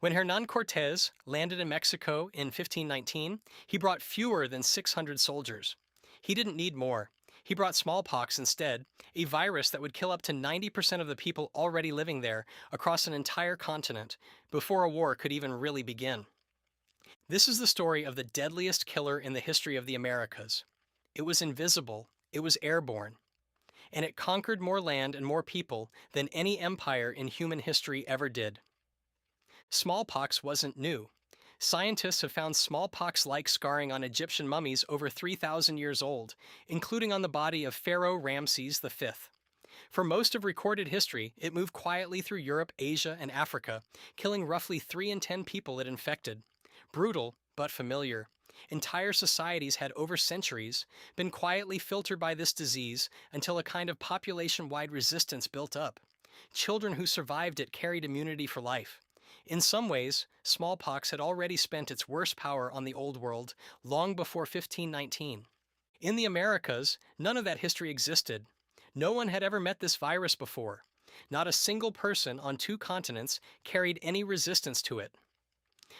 When Hernán Cortés landed in Mexico in 1519, he brought fewer than 600 soldiers. He didn't need more. He brought smallpox instead, a virus that would kill up to 90% of the people already living there across an entire continent before a war could even really begin. This is the story of the deadliest killer in the history of the Americas. It was invisible, it was airborne, and it conquered more land and more people than any empire in human history ever did. Smallpox wasn't new. Scientists have found smallpox-like scarring on Egyptian mummies over 3,000 years old, including on the body of Pharaoh Ramses V. For most of recorded history, it moved quietly through Europe, Asia, and Africa, killing roughly 3 in 10 people it infected. Brutal, but familiar. Entire societies had over centuries been quietly filtered by this disease until a kind of population-wide resistance built up. Children who survived it carried immunity for life. In some ways, smallpox had already spent its worst power on the Old World long before 1519. In the Americas, none of that history existed. No one had ever met this virus before. Not a single person on 2 continents carried any resistance to it.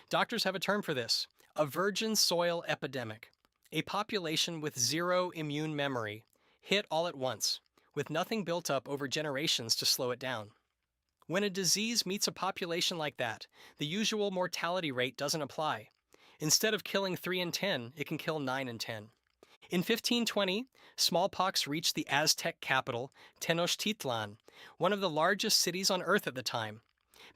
Doctors have a term for this: a virgin soil epidemic. A population with zero immune memory, hit all at once, with nothing built up over generations to slow it down. When a disease meets a population like that, the usual mortality rate doesn't apply. Instead of killing 3 in 10, it can kill 9 in 10. In 1520, smallpox reached the Aztec capital, Tenochtitlan, one of the largest cities on Earth at the time.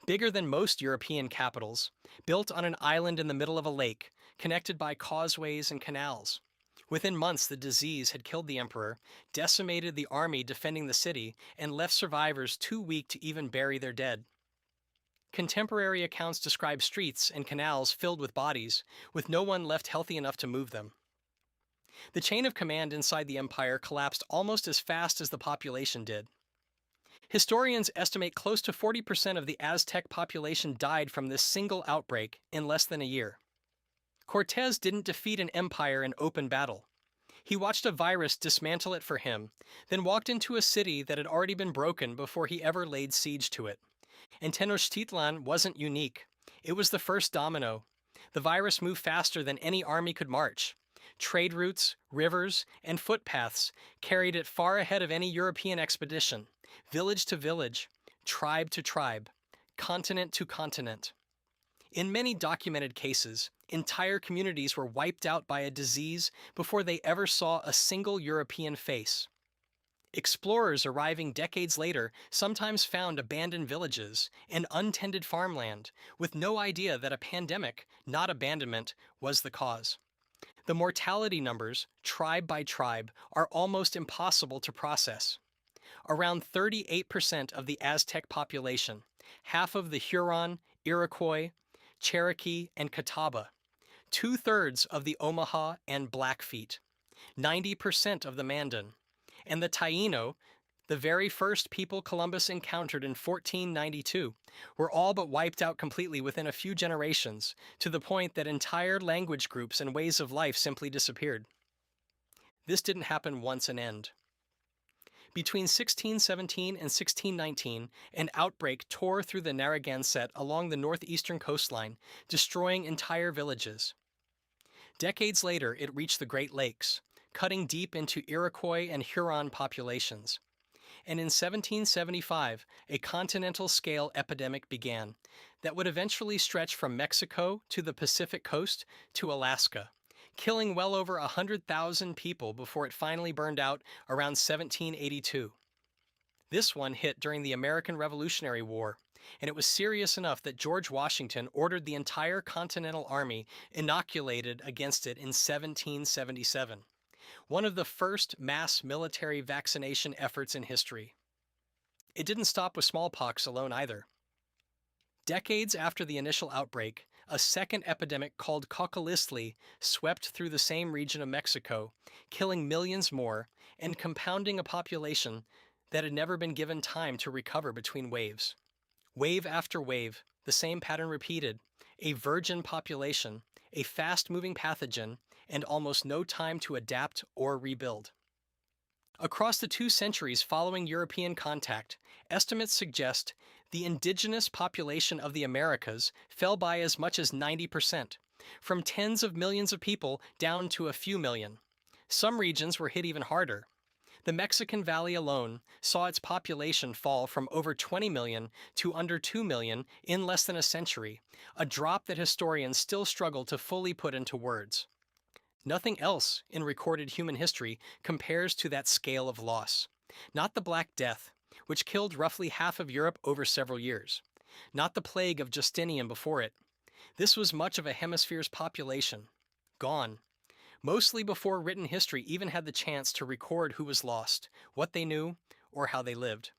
Bigger than most European capitals, built on an island in the middle of a lake, connected by causeways and canals. Within months, the disease had killed the emperor, decimated the army defending the city, and left survivors too weak to even bury their dead. Contemporary accounts describe streets and canals filled with bodies, with no one left healthy enough to move them. The chain of command inside the empire collapsed almost as fast as the population did. Historians estimate close to 40% of the Aztec population died from this single outbreak in less than a year. Cortés didn't defeat an empire in open battle. He watched a virus dismantle it for him, then walked into a city that had already been broken before he ever laid siege to it. And Tenochtitlan wasn't unique. It was the first domino. The virus moved faster than any army could march. Trade routes, rivers, and footpaths carried it far ahead of any European expedition, village to village, tribe to tribe, continent to continent. In many documented cases, entire communities were wiped out by a disease before they ever saw a single European face. Explorers arriving decades later sometimes found abandoned villages and untended farmland, with no idea that a pandemic, not abandonment, was the cause. The mortality numbers, tribe by tribe, are almost impossible to process. Around 38% of the Aztec population, half of the Huron, Iroquois, Cherokee, and Catawba, 2/3 of the Omaha and Blackfeet, 90% of the Mandan, and the Taino, the very first people Columbus encountered in 1492, were all but wiped out completely within a few generations, to the point that entire language groups and ways of life simply disappeared. This didn't happen once and end. Between 1617 and 1619, an outbreak tore through the Narragansett along the northeastern coastline, destroying entire villages. Decades later, it reached the Great Lakes, cutting deep into Iroquois and Huron populations. And in 1775, a continental-scale epidemic began that would eventually stretch from Mexico to the Pacific coast to Alaska, killing well over 100,000 people before it finally burned out around 1782. This one hit during the American Revolutionary War, and it was serious enough that George Washington ordered the entire Continental Army inoculated against it in 1777, one of the first mass military vaccination efforts in history. It didn't stop with smallpox alone either. Decades after the initial outbreak, a second epidemic called coccolistly swept through the same region of Mexico, killing millions more and compounding a population that had never been given time to recover between waves. Wave after wave, the same pattern repeated: a virgin population, a fast-moving pathogen, and almost no time to adapt or rebuild. Across the 2 centuries following European contact, estimates suggest the indigenous population of the Americas fell by as much as 90%, from tens of millions of people down to a few million. Some regions were hit even harder. The Mexican Valley alone saw its population fall from over 20 million to under 2 million in less than a century, a drop that historians still struggle to fully put into words. Nothing else in recorded human history compares to that scale of loss. Not the Black Death, which killed roughly half of Europe over several years. Not the plague of Justinian before it. This was much of a hemisphere's population. Gone. Mostly before written history even had the chance to record who was lost, what they knew, or how they lived.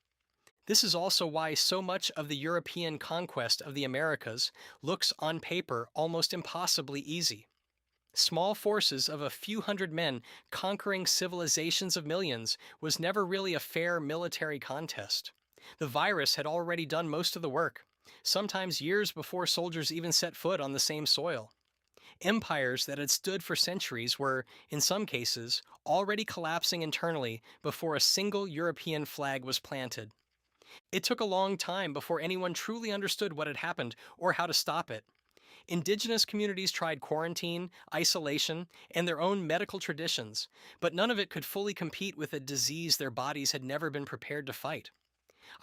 This is also why so much of the European conquest of the Americas looks on paper almost impossibly easy. Small forces of a few hundred men conquering civilizations of millions was never really a fair military contest. The virus had already done most of the work, sometimes years before soldiers even set foot on the same soil. Empires that had stood for centuries were, in some cases, already collapsing internally before a single European flag was planted. It took a long time before anyone truly understood what had happened or how to stop it. Indigenous communities tried quarantine, isolation, and their own medical traditions, but none of it could fully compete with a disease their bodies had never been prepared to fight.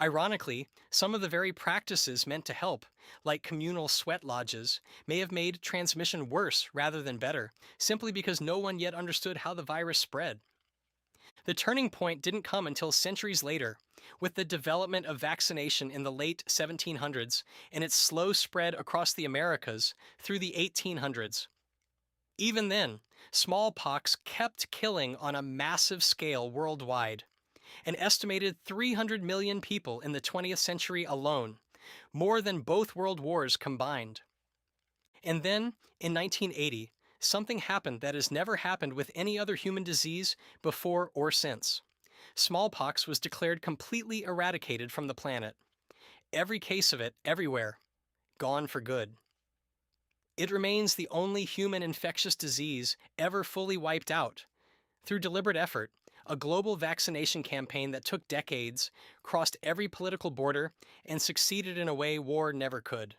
Ironically, some of the very practices meant to help, like communal sweat lodges, may have made transmission worse rather than better, simply because no one yet understood how the virus spread. The turning point didn't come until centuries later, with the development of vaccination in the late 1700s and its slow spread across the Americas through the 1800s. Even then, smallpox kept killing on a massive scale worldwide. An estimated 300 million people in the 20th century alone, more than both world wars combined. And then, in 1980, something happened that has never happened with any other human disease before or since. Smallpox was declared completely eradicated from the planet. Every case of it, everywhere, gone for good. It remains the only human infectious disease ever fully wiped out. Through deliberate effort, a global vaccination campaign that took decades, crossed every political border, and succeeded in a way war never could.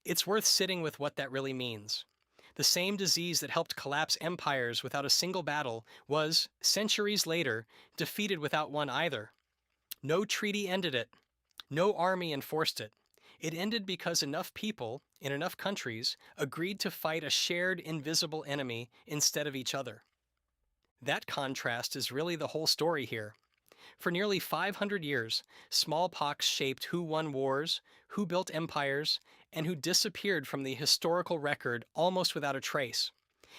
It's worth sitting with what that really means. The same disease that helped collapse empires without a single battle was, centuries later, defeated without one either. No treaty ended it. No army enforced it. It ended because enough people, in enough countries, agreed to fight a shared invisible enemy instead of each other. That contrast is really the whole story here. For nearly 500 years, smallpox shaped who won wars, who built empires, and who disappeared from the historical record almost without a trace.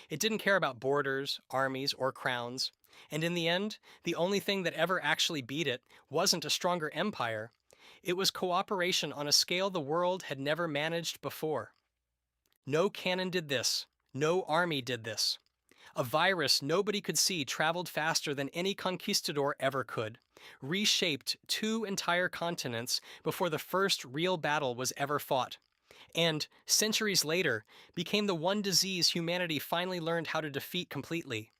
It didn't care about borders, armies, or crowns. And in the end, the only thing that ever actually beat it wasn't a stronger empire. It was cooperation on a scale the world had never managed before. No cannon did this. No army did this. A virus nobody could see traveled faster than any conquistador ever could, reshaped 2 entire continents before the first real battle was ever fought, and, centuries later, became the one disease humanity finally learned how to defeat completely.